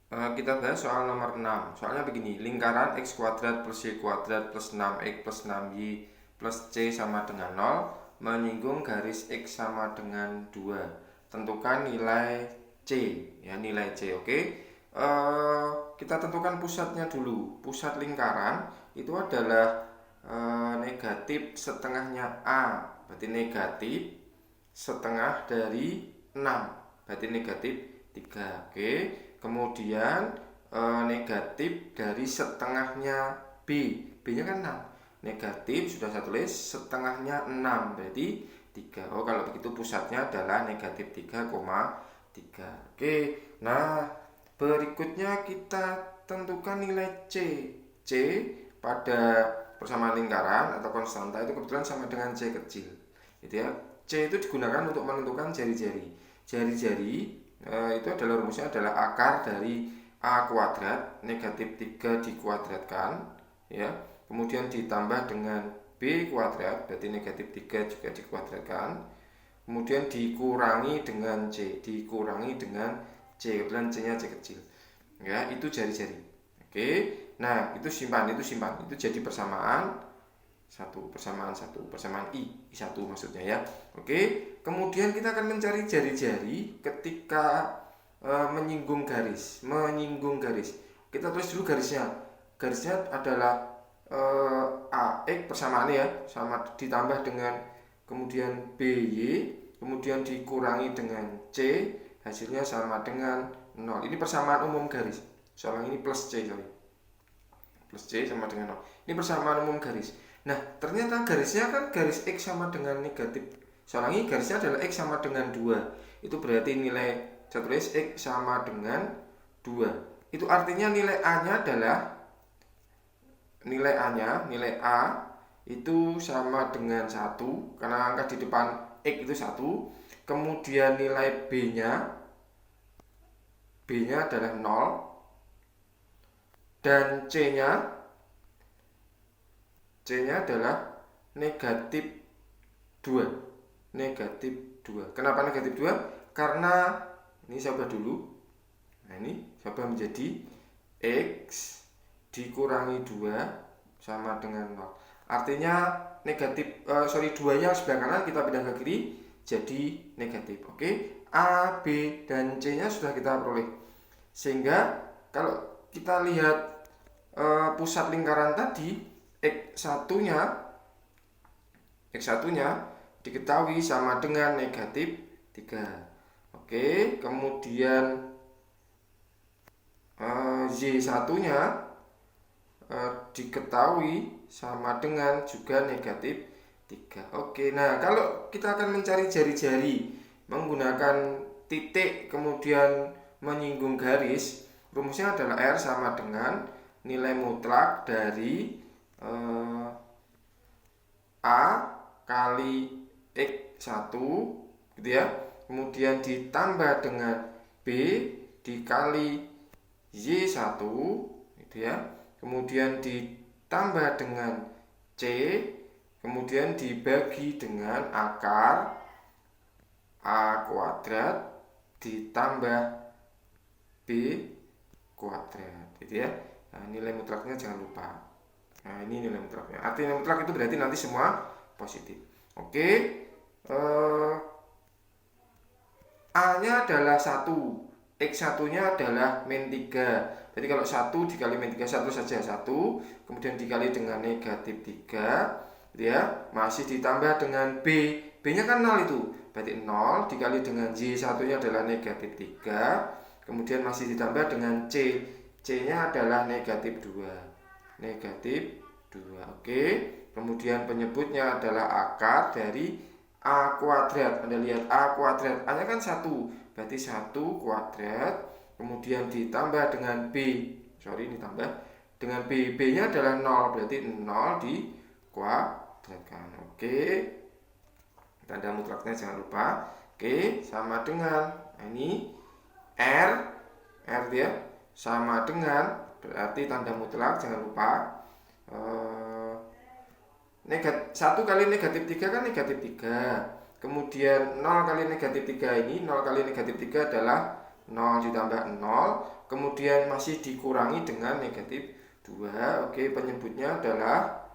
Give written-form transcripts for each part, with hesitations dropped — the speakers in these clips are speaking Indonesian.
Kita bahas soal nomor 6. Soalnya begini, lingkaran x kuadrat plus y kuadrat plus 6x plus 6y plus c sama dengan 0 menyinggung garis x sama dengan 2. Tentukan nilai c, ya nilai c, oke. Kita tentukan pusatnya dulu. Pusat lingkaran itu adalah negatif setengahnya a, berarti negatif setengah dari 6, berarti negatif 3, oke. Kemudian negatif dari setengahnya b, b nya kan 6, negatif sudah saya tulis setengahnya 6, berarti 3. Oh, kalau begitu pusatnya adalah negatif 3,3. Oke, nah berikutnya kita tentukan nilai c. C pada persamaan lingkaran atau konstanta itu kebetulan sama dengan c kecil, gitu ya. C itu digunakan untuk menentukan jari-jari. Jari-jari itu adalah rumusnya adalah akar dari a kuadrat negatif 3 dikuadratkan, ya. Kemudian ditambah dengan b kuadrat, berarti negatif 3 juga dikuadratkan. Kemudian dikurangi dengan c, dikurangi dengan c, kebetulan c nya c kecil, ya. Itu jari-jari, oke. Nah, itu simpan, itu jadi persamaan persamaan I1 maksudnya, ya. Oke, kemudian kita akan mencari jari-jari ketika menyinggung garis. Kita tulis dulu garisnya. Garisnya adalah AX persamaan, ya, sama ditambah dengan kemudian BY, kemudian dikurangi dengan C, hasilnya sama dengan 0. Ini persamaan umum garis. Soalnya ini plus C, sorry. Plus C sama dengan 0. Ini persamaan umum garis. Nah, ternyata garisnya kan garis X sama dengan negatif. Soalnya ini garisnya adalah X sama dengan 2. Itu berarti nilai, saya tulis X sama dengan 2. Itu artinya nilai A-nya adalah nilai A itu sama dengan 1, karena angka di depan X itu 1. Kemudian nilai B-nya adalah 0, dan C-nya adalah negatif 2. Negatif 2. Kenapa negatif 2? Karena ini saya ubah dulu. Nah, ini saya ubah menjadi X dikurangi 2 sama dengan 0. Artinya negatif 2 nya sebelah kanan kita pindah ke kiri jadi negatif. Oke. A, B, dan C nya sudah kita peroleh. Sehingga kalau kita lihat pusat lingkaran tadi, X1-nya diketahui sama dengan negatif 3. Oke, kemudian Y1-nya diketahui sama dengan juga negatif 3. Oke, nah kalau kita akan mencari jari-jari menggunakan titik kemudian menyinggung garis, rumusnya adalah R sama dengan nilai mutlak dari A kali X1, gitu ya. Kemudian ditambah dengan B dikali Y1, gitu ya. Kemudian ditambah dengan C, kemudian dibagi dengan akar A kuadrat ditambah B kuadrat, gitu ya. Nah, nilai mutlaknya jangan lupa. Nah, ini nilai mutlaknya. Arti nilai mutlak itu berarti nanti semua positif. Oke. A-nya adalah 1. X1-nya adalah min 3. Jadi kalau 1 dikali min 3, 1 saja 1. Kemudian dikali dengan negatif 3, ya, masih ditambah dengan B. B-nya kan 0 itu. Berarti 0 dikali dengan Y1-nya adalah negatif 3. Kemudian masih ditambah dengan C. C-nya adalah negatif 2. Negatif 2. Oke. Kemudian penyebutnya adalah akar dari A kuadrat. Anda lihat A kuadrat, A-nya kan 1, berarti 1 kuadrat. Kemudian ditambah dengan B. Sorry, ini tambah dengan B. B-nya adalah 0, berarti 0 dikuadratkan. Oke. Tanda mutlaknya jangan lupa. Oke, sama dengan ini R dia sama dengan, berarti tanda mutlak jangan lupa 1 kali negatif 3 kan negatif 3. Kemudian 0 kali negatif 3 ini, 0 kali negatif 3 adalah 0 ditambah 0, kemudian masih dikurangi dengan negatif 2. Oke, penyebutnya adalah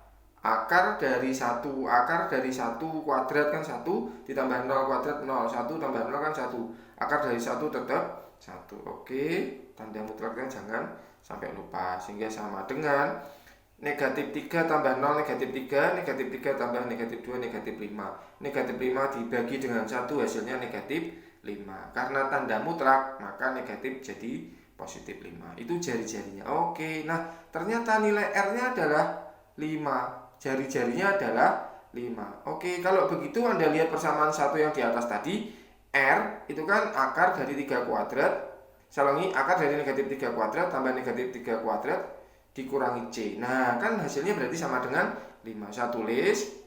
akar dari 1. Akar dari 1 kuadrat kan 1 ditambah 0 kuadrat 0. 1 tambah 0 kan 1. Akar dari 1 tetap 1. Oke, tanda mutlaknya jangan sampai lupa. Sehingga sama dengan negatif 3 tambah 0 negatif 3, negatif 3 tambah negatif 2 negatif 5. Negatif 5 dibagi dengan 1 hasilnya negatif 5. Karena tanda mutlak maka negatif jadi positif 5. Itu jari-jarinya. Oke, nah ternyata nilai R-nya adalah 5. Jari-jarinya adalah 5. Oke, kalau begitu Anda lihat persamaan satu yang di atas tadi. R itu kan akar dari 3 kuadrat. Saya ulangi, akar dari negatif 3 kuadrat tambah negatif 3 kuadrat dikurangi C. Nah, kan hasilnya berarti sama dengan 5. Saya tulis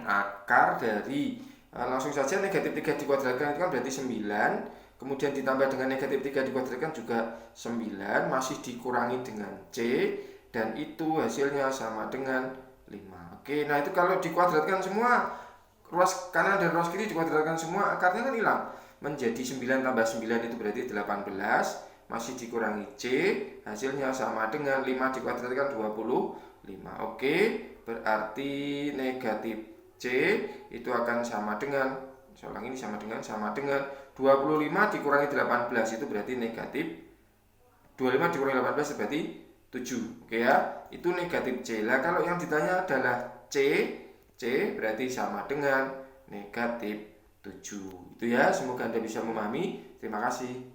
akar dari langsung saja negatif 3 dikuadratkan itu kan berarti 9. Kemudian ditambah dengan negatif 3 dikuadratkan juga 9. Masih dikurangi dengan C. Dan itu hasilnya sama dengan 5. Oke, nah itu kalau dikuadratkan semua, ruas kanan dan ruas kiri dikuadratkan semua, akarnya kan hilang. Menjadi 9 tambah 9 itu berarti 18. Masih dikurangi C, hasilnya sama dengan 5 dikuadratkan 25. Oke, berarti negatif C itu akan sama dengan, saya ulangi, ini sama dengan 25 dikurangi 18 itu berarti negatif 25 dikurangi 18 itu berarti 7. Oke ya, itu negatif C. Lah kalau yang ditanya adalah C berarti sama dengan negatif 7. Itu ya, semoga Anda bisa memahami. Terima kasih.